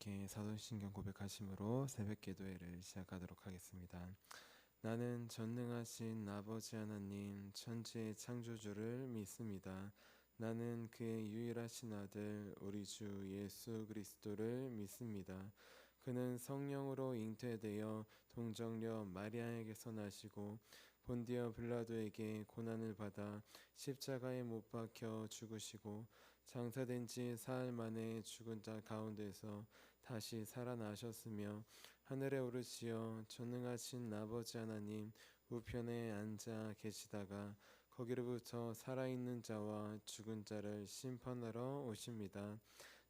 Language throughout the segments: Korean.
함께 사도신경 고백하심으로 새벽 기도회를 시작하도록 하겠습니다. 나는 전능하신 아버지 하나님 천지의 창조주를 믿습니다. 나는 그의 유일하신 아들 우리 주 예수 그리스도를 믿습니다. 그는 성령으로 잉태되어 동정녀 마리아에게서 나시고 본디어 빌라도에게 고난을 받아 십자가에 못 박혀 죽으시고 장사된 지 사흘 만에 죽은 자 가운데서 다시 살아나셨으며 하늘에 오르시어 전능하신 아버지 하나님 우편에 앉아 계시다가 거기로부터 살아있는 자와 죽은 자를 심판하러 오십니다.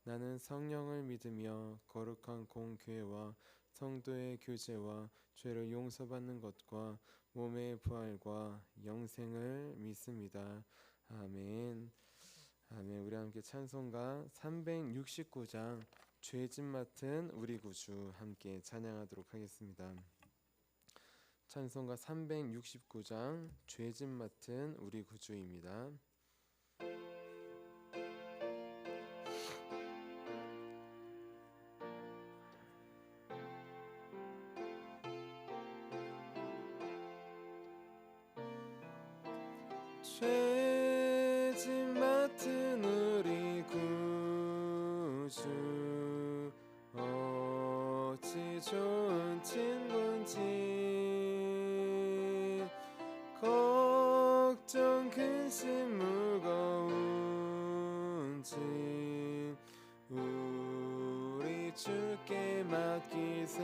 나는 성령을 믿으며 거룩한 공교회와 성도의 교제와 죄를 용서받는 것과 몸의 부활과 영생을 믿습니다. 아멘. 아멘. 우리 함께 찬송가 369장 죄짐 맡은 우리 구주 함께 찬양하도록 하겠습니다. 찬송가 369장 죄짐 맡은 우리 구주입니다. 죄짐 맡은 우리 구주 어찌 좋은 친구인지 걱정 근심 무거운지 우리 주께 맡기세.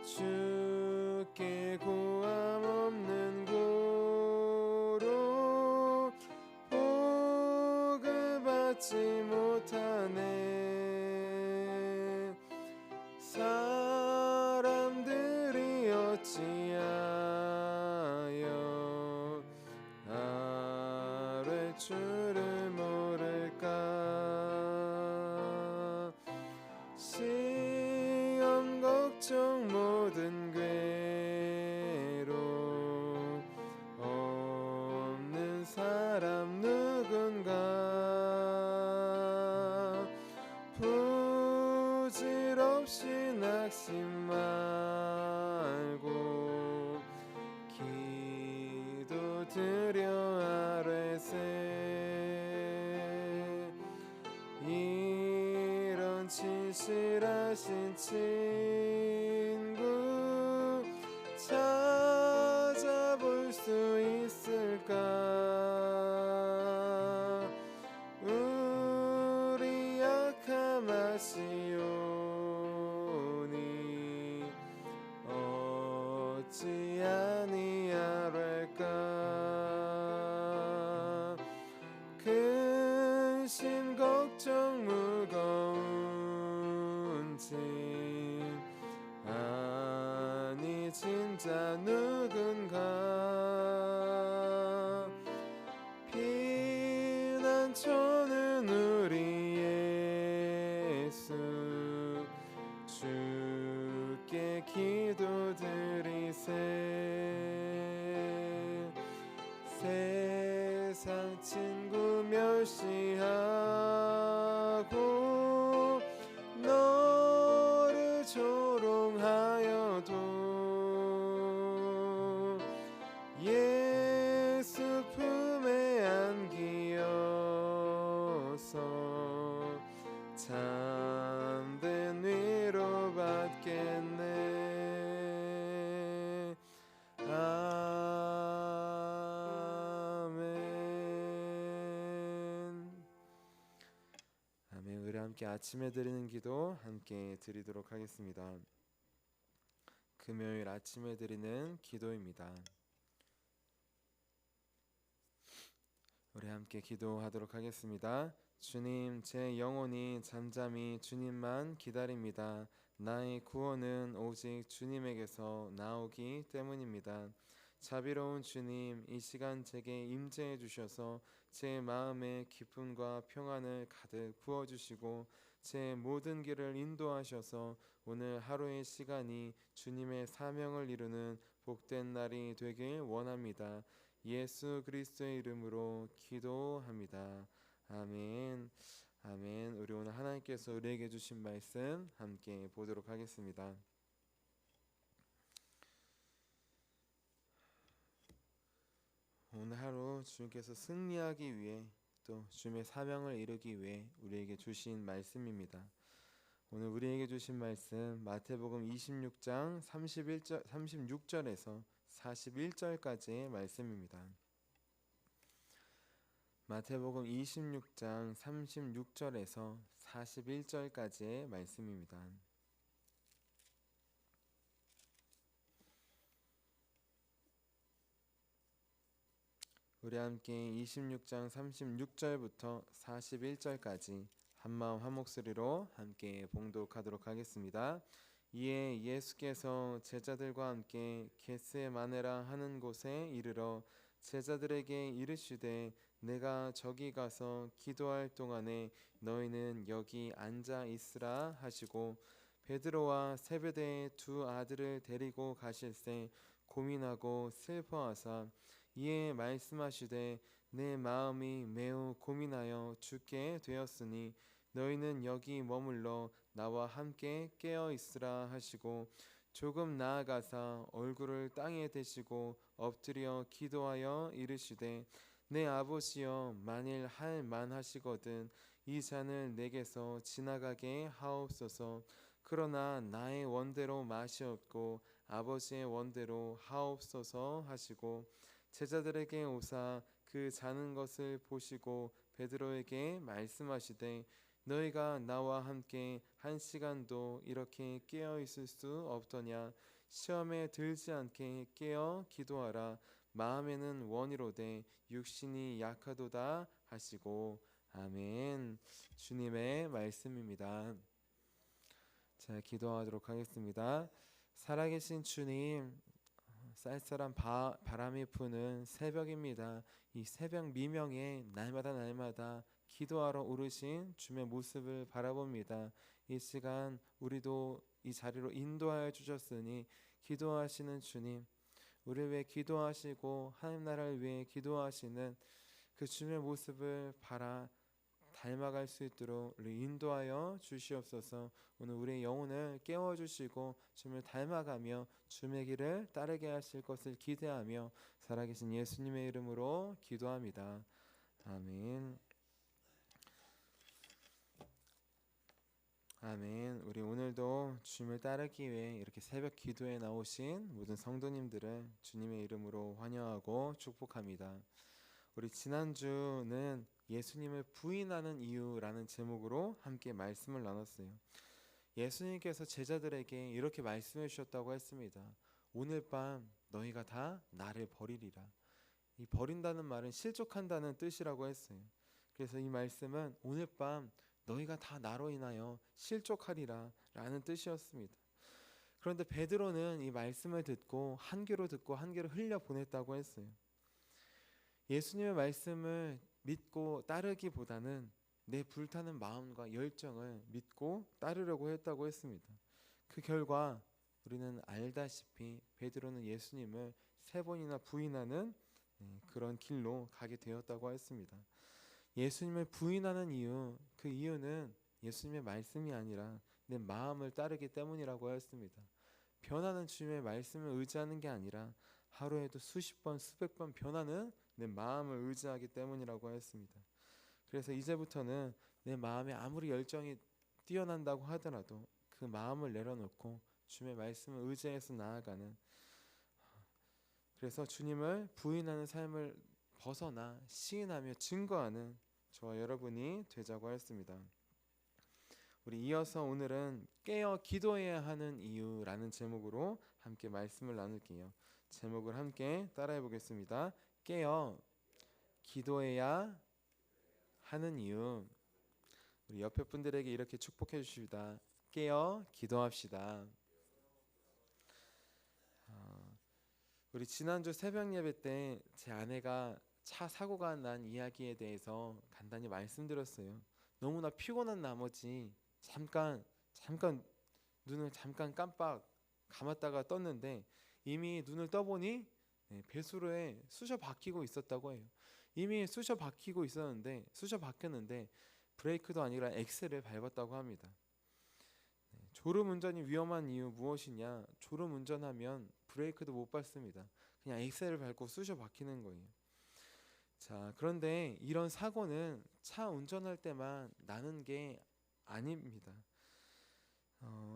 주께 고함 없는 고로 복을 받지 못하네. 사람들이 어찌하여 아뢰 줄을 모를까. 시험 걱정 모든 괴로 없는 사람 누군가. 부질없이 낙심 말고 기도드려 아뢰세. 이런 진실하신 친구 찾아볼 수 있을까. 우리 약함 아시오니 어찌 아니하랄까. 근심 걱정 무거운지 아니 진짜 누군가. 피난처는 우리 예수 주께 기도드리세. 세상 친구 멸시하고 너를 조롱하여도 예수 품에 안기어서 참된 위로 받겠네. 아멘. 아멘. 우리 함께 아침에 드리는 기도 함께 드리도록 하겠습니다. 금요일 아침에 드리는 기도입니다. 우리 함께 기도하도록 하겠습니다. 주님, 제 영혼이 잠잠히 주님만 기다립니다. 나의 구원은 오직 주님에게서 나오기 때문입니다. 자비로운 주님, 이 시간 제게 임재해 주셔서 제 마음에 기쁨과 평안을 가득 부어주시고 제 모든 길을 인도하셔서 오늘 하루의 시간이 주님의 사명을 이루는 복된 날이 되길 원합니다. 예수 그리스도의 이름으로 기도합니다. 아멘. 아멘. 우리 오늘 하나님께서 우리에게 주신 말씀 함께 보도록 하겠습니다. 오늘 하루 주님께서 승리하기 위해 또 주님의 사명을 이루기 위해 우리에게 주신 말씀입니다. 오늘 우리에게 주신 말씀 마태복음 26장 36절에서 41절까지의 말씀입니다. 마태복음 26장 36절에서 41절까지의 말씀입니다. 우리 함께 26장 36절부터 41절까지 한마음 한목소리로 함께 봉독하도록 하겠습니다. 이에 예수께서 제자들과 함께 겟세마네라 하는 곳에 이르러 제자들에게 이르시되 내가 저기 가서 기도할 동안에 너희는 여기 앉아 있으라 하시고 베드로와 세베대의 두 아들을 데리고 가실새 고민하고 슬퍼하사 이에 말씀하시되 내 마음이 매우 고민하여 죽게 되었으니 너희는 여기 머물러 나와 함께 깨어 있으라 하시고 조금 나아가사 얼굴을 땅에 대시고 엎드려 기도하여 이르시되 내 아버지여 만일 할 만하시거든 이 잔을 내게서 지나가게 하옵소서. 그러나 나의 원대로 마시옵고 아버지의 원대로 하옵소서 하시고 제자들에게 오사 그 자는 것을 보시고 베드로에게 말씀하시되 너희가 나와 함께 한 시간도 이렇게 깨어 있을 수 없더냐. 시험에 들지 않게 깨어 기도하라. 마음에는 원이로되 육신이 약하도다 하시고. 아멘. 주님의 말씀입니다. 자, 기도하도록 하겠습니다. 살아계신 주님, 쌀쌀한 바람이 부는 새벽입니다. 이 새벽 미명에 날마다 기도하러 오르신 주님의 모습을 바라봅니다. 이 시간 우리도 이 자리로 인도하여 주셨으니 기도하시는 주님, 우리 위해 기도하시고 하나님 나라를 위해 기도하시는 그 주님의 모습을 닮아갈 수 있도록 우리 인도하여 주시옵소서. 오늘 우리의 영혼을 깨워주시고 주님을 닮아가며 주님의 길을 따르게 하실 것을 기대하며 살아계신 예수님의 이름으로 기도합니다. 아멘. 아멘. 우리 오늘도 주님을 따르기 위해 이렇게 새벽 기도에 나오신 모든 성도님들을 주님의 이름으로 환영하고 축복합니다. 우리 지난주는 예수님을 부인하는 이유라는 제목으로 함께 말씀을 나눴어요. 예수님께서 제자들에게 이렇게 말씀해 주셨다고 했습니다. 오늘 밤 너희가 다 나를 버리리라. 이 버린다는 말은 실족한다는 뜻이라고 했어요. 그래서 이 말씀은 오늘 밤 너희가 다 나로 인하여 실족하리라 라는 뜻이었습니다. 그런데 베드로는 이 말씀을 듣고 한 귀로 듣고 한 귀로 흘려 보냈다고 했어요. 예수님의 말씀을 믿고 따르기보다는 내 불타는 마음과 열정을 믿고 따르려고 했다고 했습니다. 그 결과 우리는 알다시피 베드로는 예수님을 3번이나 부인하는 그런 길로 가게 되었다고 했습니다. 예수님을 부인하는 이유, 그 이유는 예수님의 말씀이 아니라 내 마음을 따르기 때문이라고 했습니다. 변하는 주님의 말씀을 의지하는 게 아니라 하루에도 수십 번, 수백 번 변하는 내 마음을 의지하기 때문이라고 했습니다. 그래서 이제부터는 내 마음에 아무리 열정이 뛰어난다고 하더라도 그 마음을 내려놓고 주님의 말씀을 의지해서 나아가는, 그래서 주님을 부인하는 삶을 벗어나 시인하며 증거하는 저와 여러분이 되자고 했습니다. 우리 이어서 오늘은 깨어 기도해야 하는 이유라는 제목으로 함께 말씀을 나눌게요. 제목을 함께 따라해 보겠습니다. 깨어 기도해야 하는 이유. 우리 옆에 분들에게 이렇게 축복해 주십니다. 깨어 기도합시다. 우리 지난주 새벽 예배 때 제 아내가 차 사고가 난 이야기에 대해서 간단히 말씀드렸어요. 너무나 피곤한 나머지 잠깐 눈을 깜빡 감았다가 떴는데 이미 눈을 떠보니 배수로에 쑤셔 박히고 있었다고 해요. 이미 쑤셔 박혔는데 브레이크도 아니라 엑셀을 밟았다고 합니다. 졸음 운전이 위험한 이유 무엇이냐? 졸음 운전하면 브레이크도 못 밟습니다. 그냥 엑셀을 밟고 쑤셔 박히는 거예요. 자, 그런데 이런 사고는 차 운전할 때만 나는 게 아닙니다.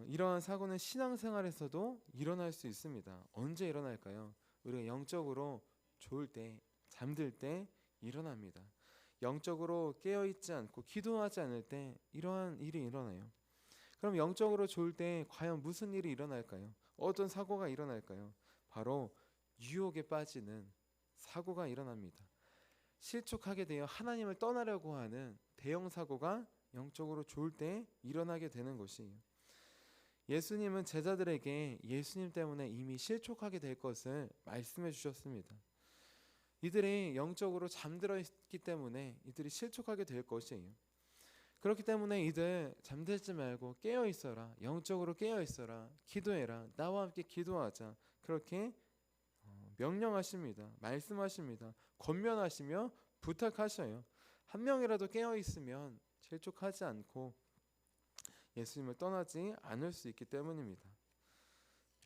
이러한 사고는 신앙생활에서도 일어날 수 있습니다. 언제 일어날까요? 우리가 영적으로 좋을 때, 잠들 때 일어납니다. 영적으로 깨어있지 않고 기도하지 않을 때 이러한 일이 일어나요. 그럼 영적으로 좋을 때 과연 무슨 일이 일어날까요? 어떤 사고가 일어날까요? 바로 유혹에 빠지는 사고가 일어납니다. 실족하게 되어 하나님을 떠나려고 하는 대형 사고가 영적으로 좋을 때 일어나게 되는 것이에요. 예수님은 제자들에게 예수님 때문에 이미 실족하게 될 것을 말씀해 주셨습니다. 이들이 영적으로 잠들어 있기 때문에 이들이 실족하게 될 것이에요. 그렇기 때문에 이들 잠들지 말고 깨어 있어라. 영적으로 깨어 있어라. 기도해라. 나와 함께 기도하자. 그렇게 명령하십니다. 말씀하십니다. 권면하시며 부탁하셔요. 한 명이라도 깨어 있으면 실족하지 않고 예수님을 떠나지 않을 수 있기 때문입니다.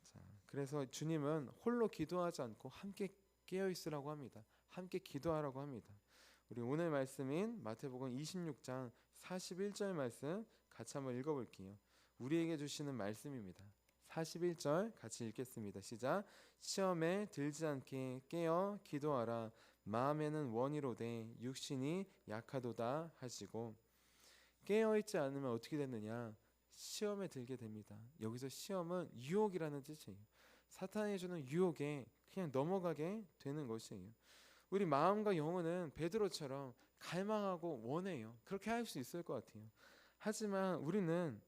자, 그래서 주님은 홀로 기도하지 않고 함께 깨어 있으라고 합니다. 함께 기도하라고 합니다. 우리 오늘 말씀인 마태복음 26장 41절 말씀 같이 한번 읽어볼게요. 우리에게 주시는 말씀입니다. 41절 같이 읽겠습니다. 시작. 시험에 들지 않게 깨어 기도하라. 마음에는 원이로되 육신이 약하도다 하시고, 깨어있지 않으면 어떻게 되느냐? 시험에 들게 됩니다. 여기서 시험은 유혹이라는 뜻이에요. 사탄이 주는 유혹에 그냥 넘어가게 되는 것이에요. 우리 마음과 영혼은 베드로처럼 갈망하고 원해요. 그렇게 할 수 있을 것 같아요. 하지만 우리는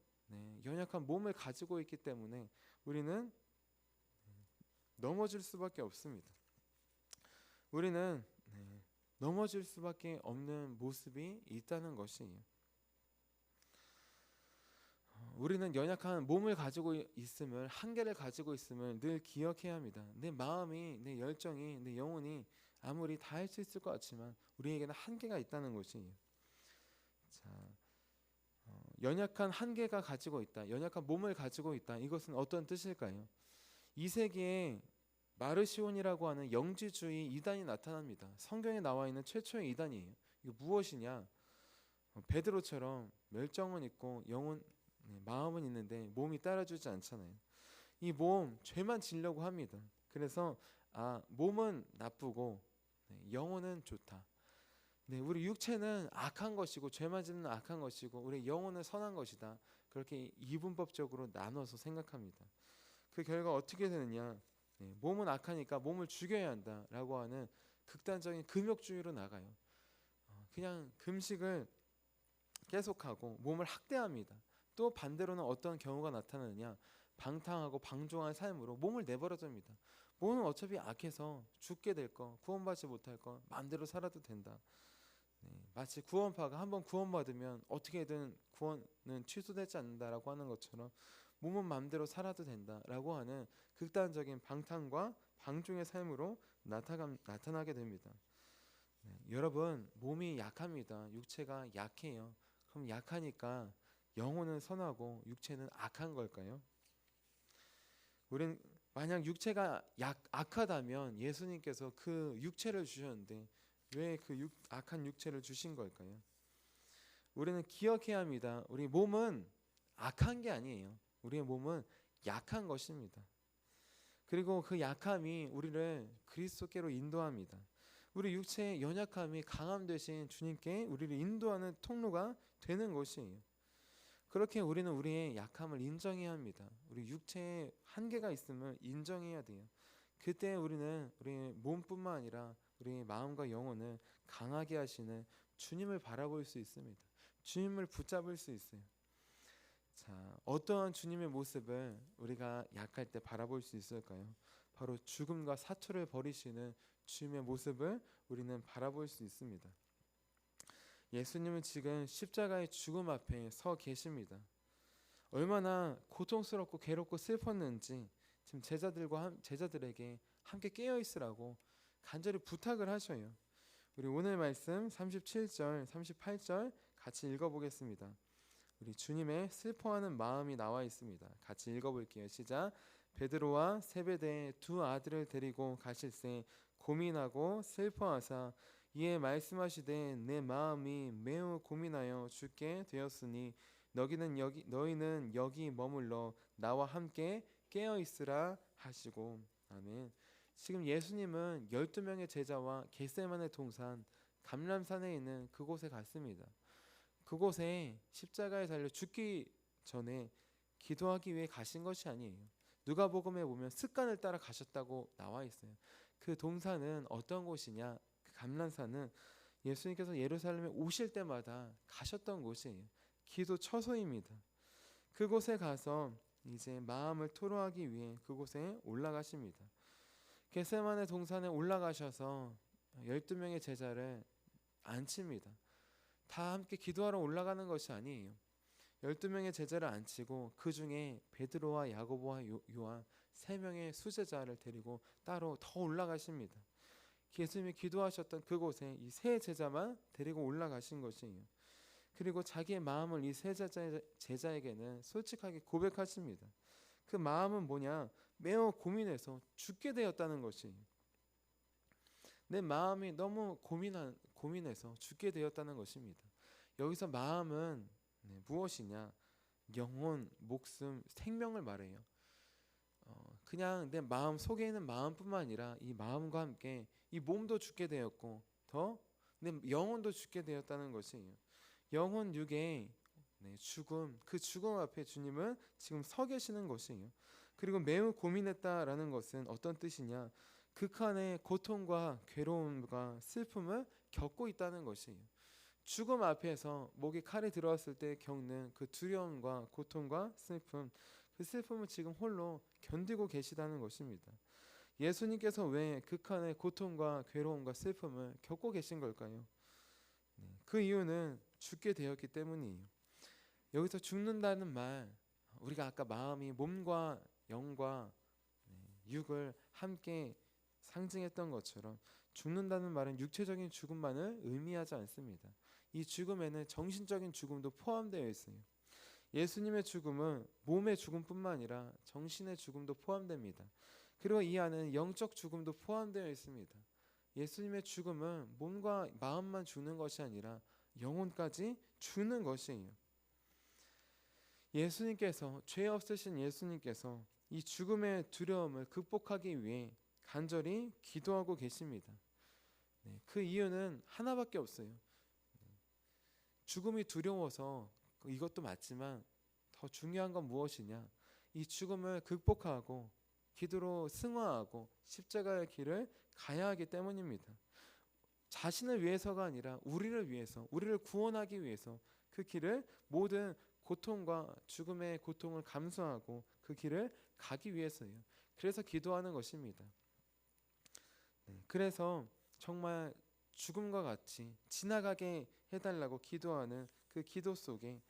연약한 몸을 가지고 있기 때문에 우리는 넘어질 수밖에 없습니다. 우리는 넘어질 수밖에 없는 모습이 있다는 것이에요. 우리는 연약한 몸을 가지고 있음을, 한계를 가지고 있음을 늘 기억해야 합니다. 내 마음이, 내 열정이, 내 영혼이 아무리 다 할 수 있을 것 같지만 우리에게는 한계가 있다는 것이에요. 자, 연약한 한계가 가지고 있다, 연약한 몸을 가지고 있다. 이것은 어떤 뜻일까요? 이 세기에 마르시온이라고 하는 영지주의 이단이 나타납니다. 성경에 나와 있는 최초의 이단이에요. 이거 무엇이냐? 베드로처럼 멸정은 있고 영혼, 마음은 있는데 몸이 따라주지 않잖아요. 이 몸 죄만 지려고 합니다. 그래서 몸은 나쁘고 영혼은 좋다. 우리 육체는 악한 것이고 죄만 짓는 악한 것이고 우리 영혼은 선한 것이다. 그렇게 이분법적으로 나눠서 생각합니다. 그 결과 어떻게 되느냐? 몸은 악하니까 몸을 죽여야 한다라고 하는 극단적인 금욕주의로 나가요. 그냥 금식을 계속하고 몸을 학대합니다. 또 반대로는 어떤 경우가 나타나느냐? 방탕하고 방종한 삶으로 몸을 내버려 둡니다. 몸은 어차피 악해서 죽게 될 거, 구원받지 못할 거, 마음대로 살아도 된다. 마치 구원파가 한번 구원받으면 어떻게든 구원은 취소되지 않는다라고 하는 것처럼 몸은 마음대로 살아도 된다라고 하는 극단적인 방탕과 방종의 삶으로 나타나게 됩니다. 여러분, 몸이 약합니다. 육체가 약해요. 그럼 약하니까 영혼은 선하고 육체는 악한 걸까요? 우린 만약 육체가 악하다면 예수님께서 그 육체를 주셨는데 왜 그 악한 육체를 주신 걸까요? 우리는 기억해야 합니다. 우리 몸은 악한 게 아니에요. 우리의 몸은 약한 것입니다. 그리고 그 약함이 우리를 그리스도께로 인도합니다. 우리 육체의 연약함이 강함 되신 주님께 우리를 인도하는 통로가 되는 것이에요. 그렇게 우리는 우리의 약함을 인정해야 합니다. 우리 육체에 한계가 있음을 인정해야 돼요. 그때 우리는 우리의 몸뿐만 아니라 우리의 마음과 영혼을 강하게 하시는 주님을 바라볼 수 있습니다. 주님을 붙잡을 수 있어요. 자, 어떠한 주님의 모습을 우리가 약할 때 바라볼 수 있을까요? 바로 죽음과 사투를 버리시는 주님의 모습을 우리는 바라볼 수 있습니다. 예수님은 지금 십자가의 죽음 앞에 서 계십니다. 얼마나 고통스럽고 괴롭고 슬펐는지 지금 제자들에게 함께 깨어 있으라고 간절히 부탁을 하셔요. 우리 오늘 말씀 37절, 38절 같이 읽어보겠습니다. 우리 주님의 슬퍼하는 마음이 나와 있습니다. 같이 읽어볼게요. 시작. 베드로와 세베대의 두 아들을 데리고 가실새 고민하고 슬퍼하사 이에 말씀하시되 내 마음이 매우 고민하여 죽게 되었으니 너희는 여기 머물러 나와 함께 깨어 있으라 하시고. 아멘. 지금 예수님은 12명의 제자와 겟세마네 동산 감람산에 있는 그곳에 갔습니다. 그곳에 십자가에 달려 죽기 전에 기도하기 위해 가신 것이 아니에요. 누가복음에 보면 습관을 따라 가셨다고 나와 있어요. 그 동산은 어떤 곳이냐? 그 감람산은 예수님께서 예루살렘에 오실 때마다 가셨던 곳이에요. 기도 처소입니다. 그곳에 가서 이제 마음을 토로하기 위해 그곳에 올라가십니다. 겟세마네 동산에 올라가셔서 12명의 제자를 앉힙니다. 다 함께 기도하러 올라가는 것이 아니에요. 12명의 제자를 앉히고 그 중에 베드로와 야고보와 요한 3명의 수제자를 데리고 따로 더 올라가십니다. 예수님이 기도하셨던 그곳에 이 세 제자만 데리고 올라가신 것이에요. 그리고 자기의 마음을 이 세 제자에게는 솔직하게 고백하십니다. 그 마음은 뭐냐? 매우 고민해서 죽게 되었다는 것이에요. 내 마음이 너무 고민해서 죽게 되었다는 것입니다. 여기서 마음은 무엇이냐? 영혼, 목숨, 생명을 말해요. 그냥 내 마음 속에 있는 마음뿐만 아니라 이 마음과 함께 이 몸도 죽게 되었고 더 내 영혼도 죽게 되었다는 것이에요. 영혼 육의 죽음, 그 죽음 앞에 주님은 지금 서 계시는 것이에요. 그리고 매우 고민했다라는 것은 어떤 뜻이냐? 극한의 고통과 괴로움과 슬픔을 겪고 있다는 것이에요. 죽음 앞에서 목에 칼이 들어왔을 때 겪는 그 두려움과 고통과 슬픔, 그 슬픔을 지금 홀로 견디고 계시다는 것입니다. 예수님께서 왜 극한의 고통과 괴로움과 슬픔을 겪고 계신 걸까요? 그 이유는 죽게 되었기 때문이에요. 여기서 죽는다는 말, 우리가 아까 마음이 몸과 영과 육을 함께 상징했던 것처럼 죽는다는 말은 육체적인 죽음만을 의미하지 않습니다. 이 죽음에는 정신적인 죽음도 포함되어 있어요. 예수님의 죽음은 몸의 죽음뿐만 아니라 정신의 죽음도 포함됩니다. 그리고 이 안에는 영적 죽음도 포함되어 있습니다. 예수님의 죽음은 몸과 마음만 죽는 것이 아니라 영혼까지 죽는 것이에요. 예수님께서, 죄 없으신 예수님께서 이 죽음의 두려움을 극복하기 위해 간절히 기도하고 계십니다. 그 이유는 하나밖에 없어요. 죽음이 두려워서 이것도 맞지만 더 중요한 건 무엇이냐? 이 죽음을 극복하고 기도로 승화하고 십자가의 길을 가야 하기 때문입니다. 자신을 위해서가 아니라 우리를 위해서, 우리를 구원하기 위해서 그 길을 모든 고통과 죽음의 고통을 감수하고 그 길을 가기 위해서요. 그래서 기도하는 것입니다. 그래서 정말 죽음과 같이 지나가게 해달라고 기도하는 그 기도 속에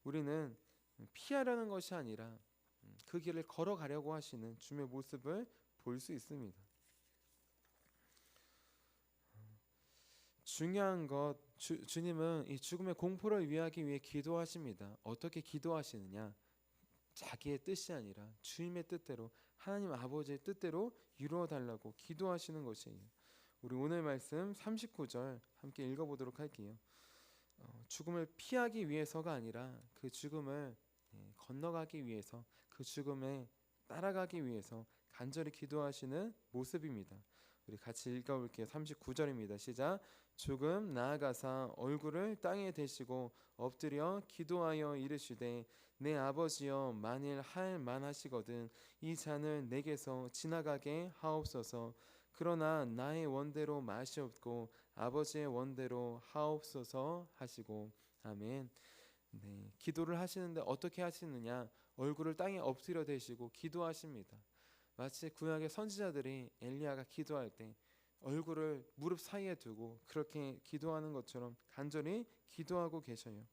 우리는 피하려는 것이 아니라 그 길을 걸어가려고 하시는 주님의 모습을 볼 수 있습니다. 중요한 것, 주님은 이 죽음의 공포를 위하기 위해 기도하십니다. 어떻게 기도하시느냐? 자기의 뜻이 아니라 주님의 뜻대로, 하나님 아버지의 뜻대로 이루어 달라고 기도하시는 것이에요. 우리 오늘 말씀 39절 함께 읽어보도록 할게요. 죽음을 피하기 위해서가 아니라 그 죽음을 건너가기 위해서, 그 죽음에 따라가기 위해서 간절히 기도하시는 모습입니다. 우리 같이 읽어볼게요. 39절입니다. 시작. 조금 나아가사 얼굴을 땅에 대시고 엎드려 기도하여 이르시되 내 아버지여 만일 할 만하시거든 이 잔을 내게서 지나가게 하옵소서. 그러나 나의 원대로 마시옵고 아버지의 원대로 하옵소서 하시고. 아멘. 기도를 하시는데 어떻게 하시느냐? 얼굴을 땅에 엎드려 대시고 기도하십니다. 마치 구약의 선지자들이 엘리야가 기도할 때 얼굴을 무릎 사이에 두고 그렇게 기도하는 것처럼 간절히 기도하고 계셔요.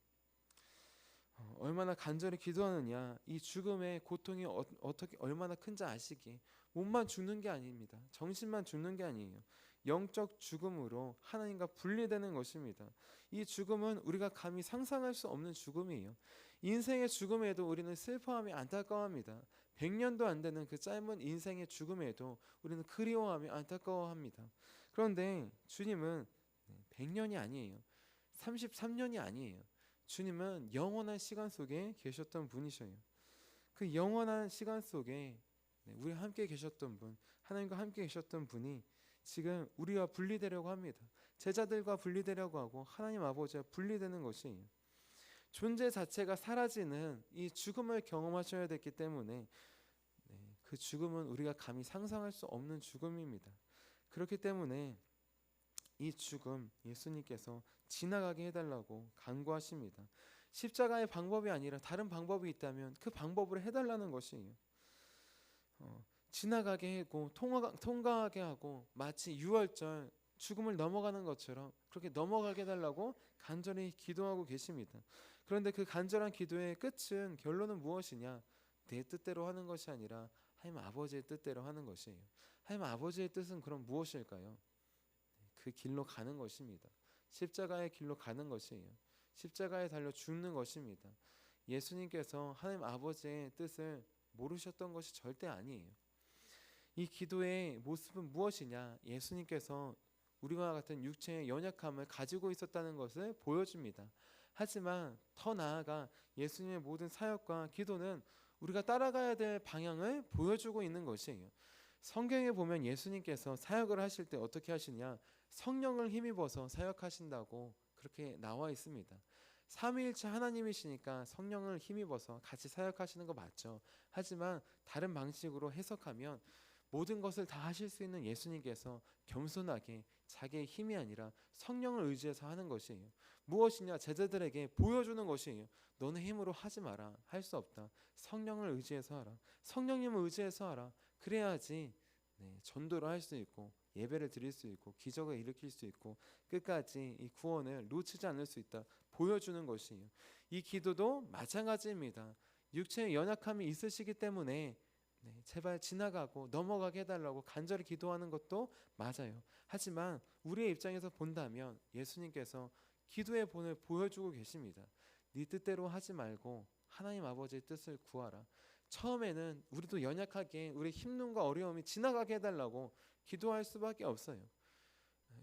얼마나 간절히 기도하느냐? 이 죽음의 고통이 어떻게 얼마나 큰지 아시기에 몸만 죽는 게 아닙니다. 정신만 죽는 게 아니에요. 영적 죽음으로 하나님과 분리되는 것입니다. 이 죽음은 우리가 감히 상상할 수 없는 죽음이에요. 인생의 죽음에도 우리는 슬퍼하며 안타까워합니다. 100년도 안 되는 그 짧은 인생의 죽음에도 우리는 그리워하며 안타까워합니다. 그런데 주님은 100년이 아니에요. 33년이 아니에요. 주님은 영원한 시간 속에 계셨던 분이셔요. 그 영원한 시간 속에 우리와 함께 계셨던 분, 하나님과 함께 계셨던 분이 지금 우리와 분리되려고 합니다. 제자들과 분리되려고 하고 하나님 아버지와 분리되는 것이에요. 존재 자체가 사라지는 이 죽음을 경험하셔야 됐기 때문에 그 죽음은 우리가 감히 상상할 수 없는 죽음입니다. 그렇기 때문에 이 죽음 예수님께서 지나가게 해달라고 간구하십니다. 십자가의 방법이 아니라 다른 방법이 있다면 그 방법으로 해달라는 것이에요. 지나가게 하고 통과하게 하고 마치 유월절 죽음을 넘어가는 것처럼 그렇게 넘어가게 해달라고 간절히 기도하고 계십니다. 그런데 그 간절한 기도의 끝은 결론은 무엇이냐? 내 뜻대로 하는 것이 아니라 하나님 아버지의 뜻대로 하는 것이에요. 하나님 아버지의 뜻은 그럼 무엇일까요? 그 길로 가는 것입니다. 십자가의 길로 가는 것이에요. 십자가에 달려 죽는 것입니다. 예수님께서 하나님 아버지의 뜻을 모르셨던 것이 절대 아니에요. 이 기도의 모습은 무엇이냐? 예수님께서 우리와 같은 육체의 연약함을 가지고 있었다는 것을 보여줍니다. 하지만 더 나아가 예수님의 모든 사역과 기도는 우리가 따라가야 될 방향을 보여주고 있는 것이에요. 성경에 보면 예수님께서 사역을 하실 때 어떻게 하시냐? 성령을 힘입어서 사역하신다고 그렇게 나와 있습니다. 삼위일체 하나님이시니까 성령을 힘입어서 같이 사역하시는 거 맞죠. 하지만 다른 방식으로 해석하면 모든 것을 다 하실 수 있는 예수님께서 겸손하게 자기의 힘이 아니라 성령을 의지해서 하는 것이에요. 무엇이냐? 제자들에게 보여주는 것이에요. 너는 힘으로 하지 마라. 할 수 없다. 성령을 의지해서 하라. 성령님을 의지해서 하라. 그래야지 전도를 할 수 있고 예배를 드릴 수 있고 기적을 일으킬 수 있고 끝까지 이 구원을 놓치지 않을 수 있다. 보여주는 것이에요. 이 기도도 마찬가지입니다. 육체의 연약함이 있으시기 때문에 제발 지나가고 넘어가게 해달라고 간절히 기도하는 것도 맞아요. 하지만 우리의 입장에서 본다면 예수님께서 기도의 본을 보여주고 계십니다. 네 뜻대로 하지 말고 하나님 아버지의 뜻을 구하라. 처음에는 우리도 연약하게 우리 힘듦과 어려움이 지나가게 해달라고 기도할 수밖에 없어요.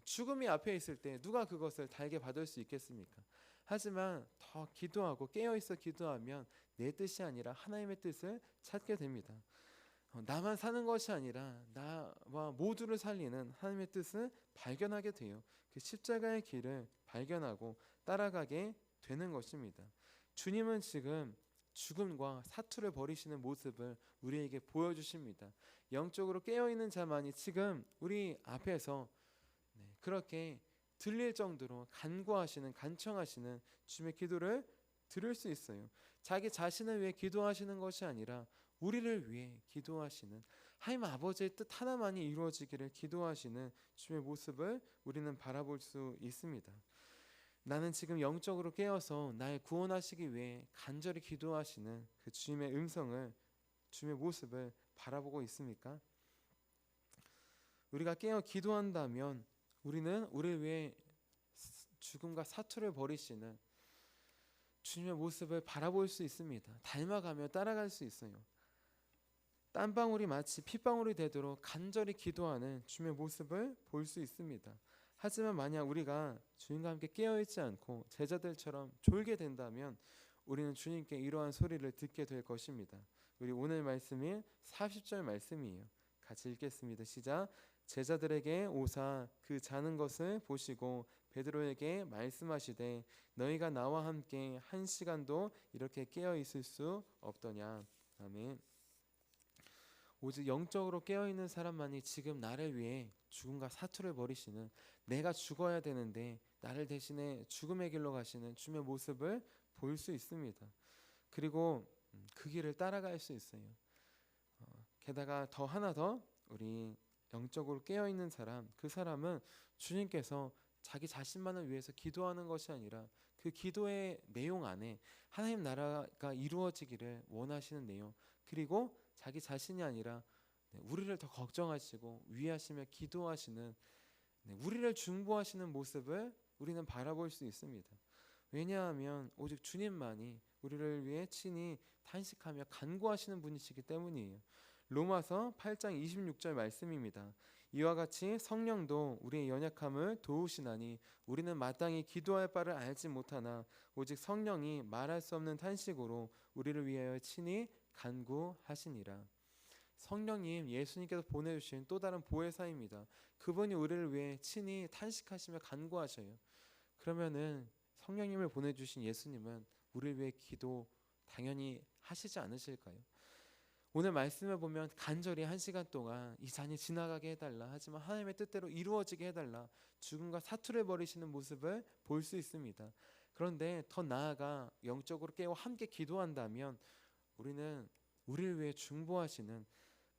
죽음이 앞에 있을 때 누가 그것을 달게 받을 수 있겠습니까? 하지만 더 기도하고 깨어있어 기도하면 내 뜻이 아니라 하나님의 뜻을 찾게 됩니다. 나만 사는 것이 아니라 나와 모두를 살리는 하나님의 뜻을 발견하게 돼요. 그 십자가의 길을 발견하고 따라가게 되는 것입니다. 주님은 지금 죽음과 사투를 벌이시는 모습을 우리에게 보여주십니다. 영적으로 깨어있는 자만이 지금 우리 앞에서 그렇게 들릴 정도로 간구하시는 간청하시는 주님의 기도를 들을 수 있어요. 자기 자신을 위해 기도하시는 것이 아니라 우리를 위해 기도하시는 하나님 아버지의 뜻 하나만이 이루어지기를 기도하시는 주님의 모습을 우리는 바라볼 수 있습니다. 나는 지금 영적으로 깨어서 나를 구원하시기 위해 간절히 기도하시는 그 주님의 음성을 주님의 모습을 바라보고 있습니까? 우리가 깨어 기도한다면 우리는 우리를 위해 죽음과 사투를 벌이시는 주님의 모습을 바라볼 수 있습니다. 닮아가며 따라갈 수 있어요. 땀방울이 마치 핏방울이 되도록 간절히 기도하는 주님의 모습을 볼 수 있습니다. 하지만 만약 우리가 주님과 함께 깨어있지 않고 제자들처럼 졸게 된다면 우리는 주님께 이러한 소리를 듣게 될 것입니다. 우리 오늘 말씀인 40절 말씀이에요. 같이 읽겠습니다. 시작. 제자들에게 오사 그 자는 것을 보시고 베드로에게 말씀하시되 너희가 나와 함께 한 시간도 이렇게 깨어있을 수 없더냐. 아멘. 오직 영적으로 깨어있는 사람만이 지금 나를 위해 죽음과 사투를 벌이시는 내가 죽어야 되는데 나를 대신해 죽음의 길로 가시는 주님의 모습을 볼 수 있습니다. 그리고 그 길을 따라갈 수 있어요. 게다가 더 하나 더 우리 영적으로 깨어있는 사람, 그 사람은 주님께서 자기 자신만을 위해서 기도하는 것이 아니라 그 기도의 내용 안에 하나님 나라가 이루어지기를 원하시는 내용, 그리고 자기 자신이 아니라 우리를 더 걱정하시고 위하시며 기도하시는 우리를 중보하시는 모습을 우리는 바라볼 수 있습니다. 왜냐하면 오직 주님만이 우리를 위해 친히 탄식하며 간구하시는 분이시기 때문이에요. 로마서 8장 26절 말씀입니다. 이와 같이 성령도 우리의 연약함을 도우시나니 우리는 마땅히 기도할 바를 알지 못하나 오직 성령이 말할 수 없는 탄식으로 우리를 위하여 친히 간구하시니라. 성령님, 예수님께서 보내주신 또 다른 보혜사입니다. 그분이 우리를 위해 친히 탄식하시며 간구하셔요. 그러면은 성령님을 보내주신 예수님은 우리를 위해 기도 당연히 하시지 않으실까요? 오늘 말씀을 보면 간절히 1시간 동안 이 잔이 지나가게 해달라, 하지만 하나님의 뜻대로 이루어지게 해달라, 죽음과 사투를 벌이시는 모습을 볼 수 있습니다. 그런데 더 나아가 영적으로 깨어 함께 기도한다면 우리는 우리를 위해 중보하시는,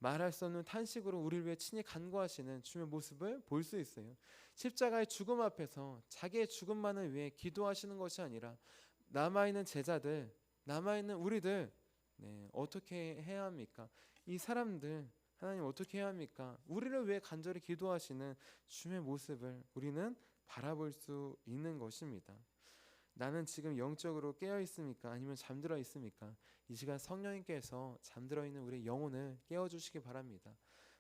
말할 수 없는 탄식으로 우리를 위해 친히 간구하시는 주님의 모습을 볼 수 있어요. 십자가의 죽음 앞에서 자기의 죽음만을 위해 기도하시는 것이 아니라 남아있는 제자들, 남아있는 우리들, 어떻게 해야 합니까? 이 사람들 하나님 어떻게 해야 합니까? 우리를 위해 간절히 기도하시는 주님의 모습을 우리는 바라볼 수 있는 것입니다. 나는 지금 영적으로 깨어 있습니까? 아니면 잠들어 있습니까? 이 시간 성령님께서 잠들어 있는 우리의 영혼을 깨워 주시기 바랍니다.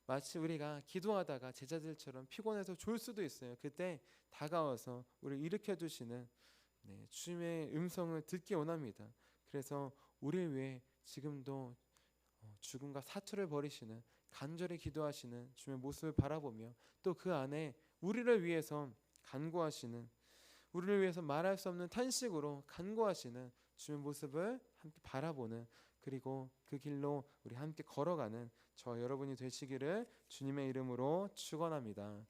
마치 우리가 기도하다가 제자들처럼 피곤해서 졸 수도 있어요. 그때 다가와서 우리를 일으켜 주시는 주님의 음성을 듣기 원합니다. 그래서 우리를 위해 지금도 죽음과 사투를 벌이시는, 간절히 기도하시는 주님의 모습을 바라보며 또 그 안에 우리를 위해서 간구하시는, 우리를 위해서 말할 수 없는 탄식으로 간구하시는 주님의 모습을 함께 바라보는, 그리고 그 길로 우리 함께 걸어가는 저 여러분이 되시기를 주님의 이름으로 축원합니다.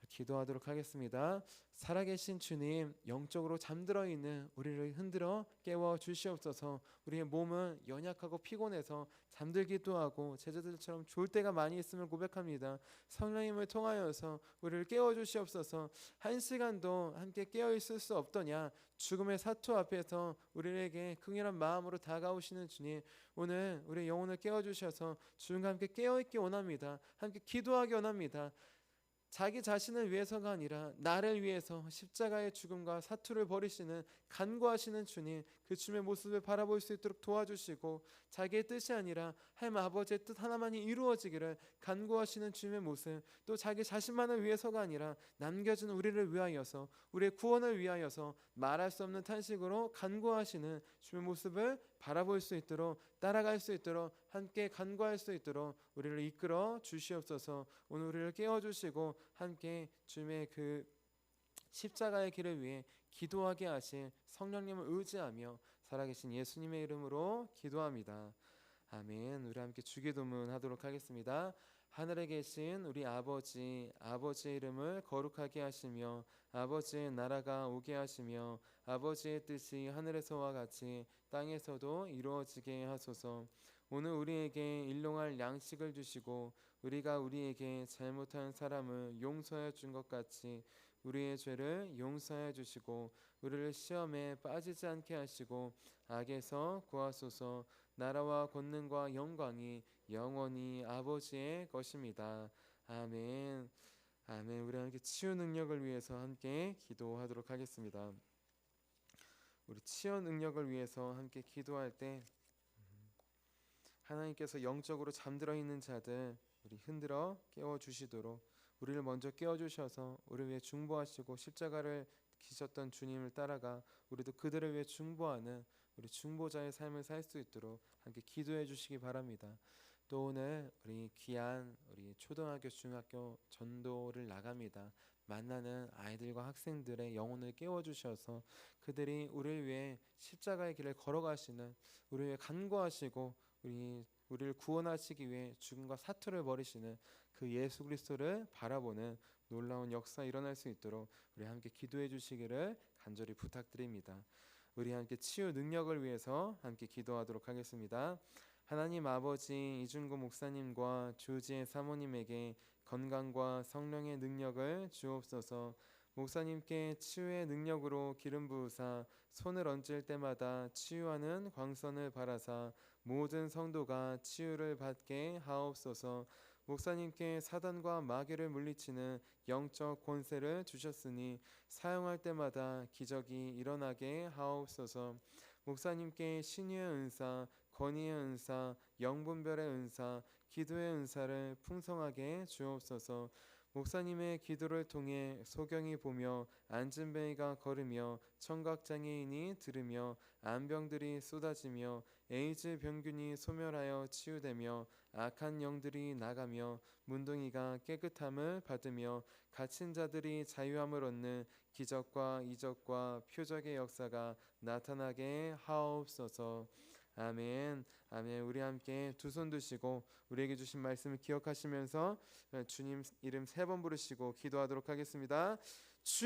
기도하도록 하겠습니다. 살아계신 주님, 영적으로 잠들어 있는 우리를 흔들어 깨워 주시옵소서. 우리의 몸은 연약하고 피곤해서 잠들기도 하고 제자들처럼 졸 때가 많이 있음을 고백합니다. 성령님을 통하여서 우리를 깨워 주시옵소서. 1시간도 함께 깨어 있을 수 없더냐? 죽음의 사투 앞에서 우리에게 긍휼한 마음으로 다가오시는 주님, 오늘 우리의 영혼을 깨워 주셔서 주님과 함께 깨어 있기 원합니다. 함께 기도하기 원합니다. 자기 자신을 위해서가 아니라 나를 위해서 십자가의 죽음과 사투를 벌이시는, 간구하시는 주님, 그 주님의 모습을 바라볼 수 있도록 도와주시고, 자기의 뜻이 아니라 하나님 아버지의 뜻 하나만이 이루어지기를 간구하시는 주님의 모습, 또 자기 자신만을 위해서가 아니라 남겨진 우리를 위하여서, 우리의 구원을 위하여서 말할 수 없는 탄식으로 간구하시는 주님의 모습을 바라볼 수 있도록, 따라갈 수 있도록, 함께 간구할 수 있도록 우리를 이끌어 주시옵소서. 오늘 우리를 깨워주시고 함께 주님의 그 십자가의 길을 위해 기도하게 하실 성령님을 의지하며 살아계신 예수님의 이름으로 기도합니다. 아멘. 우리 함께 주기도문 하도록 하겠습니다. 하늘에 계신 우리 아버지, 아버지의 이름을 거룩하게 하시며 아버지의 나라가 오게 하시며 아버지의 뜻이 하늘에서와 같이 땅에서도 이루어지게 하소서. 오늘 우리에게 일용할 양식을 주시고 우리가 우리에게 잘못한 사람을 용서해 준 것 같이 우리의 죄를 용서해 주시고 우리를 시험에 빠지지 않게 하시고 악에서 구하소서. 나라와 권능과 영광이 영원히 아버지의 것입니다. 아멘. 아멘. 우리 함께 치유 능력을 위해서 함께 기도하도록 하겠습니다. 우리 치유 능력을 위해서 함께 기도할 때 하나님께서 영적으로 잠들어 있는 자들 우리 흔들어 깨워 주시도록 우리를 먼저 깨워 주셔서 우리를 위해 중보하시고 십자가를 지셨던 주님을 따라가 우리도 그들을 위해 중보하는 우리 중보자의 삶을 살 수 있도록 함께 기도해 주시기 바랍니다. 또 오늘 우리 귀한 우리 초등학교 중학교 전도를 나갑니다. 만나는 아이들과 학생들의 영혼을 깨워주셔서 그들이 우리를 위해 십자가의 길을 걸어가시는, 우리를 위해 간구하시고 우리를 구원하시기 위해 죽음과 사투를 벌이시는 그 예수 그리스도를 바라보는 놀라운 역사 일어날 수 있도록 우리 함께 기도해 주시기를 간절히 부탁드립니다. 우리 함께 치유 능력을 위해서 함께 기도하도록 하겠습니다. 하나님 아버지, 이준구 목사님과 주지의 사모님에게 건강과 성령의 능력을 주옵소서. 목사님께 치유의 능력으로 기름 부으사 손을 얹을 때마다 치유하는 광선을 바라사 모든 성도가 치유를 받게 하옵소서. 목사님께 사단과 마귀를 물리치는 영적 권세를 주셨으니 사용할 때마다 기적이 일어나게 하옵소서. 목사님께 신유의 은사, 권위의 은사, 영분별의 은사, 기도의 은사를 풍성하게 주옵소서. 목사님의 기도를 통해 소경이 보며 안진뱅이가 걸으며 청각장애인이 들으며 안병들이 쏟아지며 에이즈 병균이 소멸하여 치유되며 악한 영들이 나가며 문둥이가 깨끗함을 받으며 갇힌 자들이 자유함을 얻는 기적과 이적과 표적의 역사가 나타나게 하옵소서. 아멘. 아멘. 우리 함께 두 손 드시고 우리에게 주신 말씀을 기억하시면서 주님 이름 세 번 부르시고 기도하도록 하겠습니다.